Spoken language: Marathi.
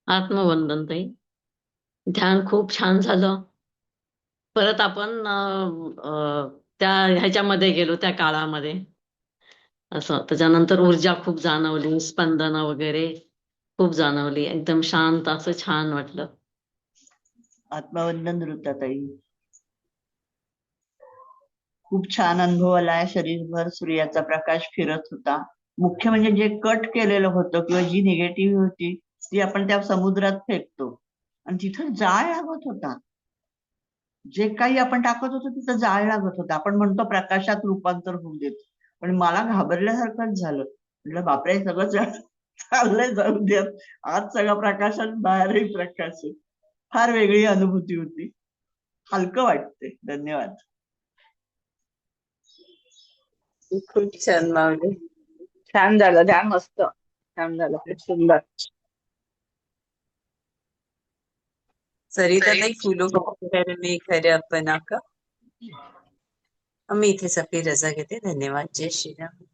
आत्मवंदन ताई. ध्यान खूप छान झालं. परत आपण त्या ह्याच्यामध्ये गेलो त्या काळामध्ये. असं त्याच्यानंतर ऊर्जा खूप जाणवली, स्पंदनं वगैरे खूप जाणवली. एकदम शांत असं छान वाटलं. आत्मवंदन ताई. खूप छान अनुभव आलाय. शरीरभर सूर्याचा प्रकाश फिरत होता. मुख्य म्हणजे जे कट केलेलं होतं किंवा जी निगेटिव्ह होती ती आपण त्या समुद्रात फेकतो आणि तिथं जाळ लागत होता. जे काही आपण टाकत होतो तिथं जाळ लागत होता. आपण म्हणतो प्रकाशात रूपांतर होऊ देत, पण मला घाबरल्यासारखंच झालं. म्हटलं बापरे, सगळं चाललंय, जाऊ द्यात. आज सगळा प्रकाशात, बाहेरही प्रकाश आहे. फार वेगळी अनुभूती होती. हलकं वाटते. धन्यवाद. खूप छान माऊली. छान झालं ध्यान, मस्त छान झालं, खूप सुंदर. सरिताताई, फूलों को पत्थर में घर अपना का. मी इथेच आपली रजा घेते. धन्यवाद. जय श्रीराम.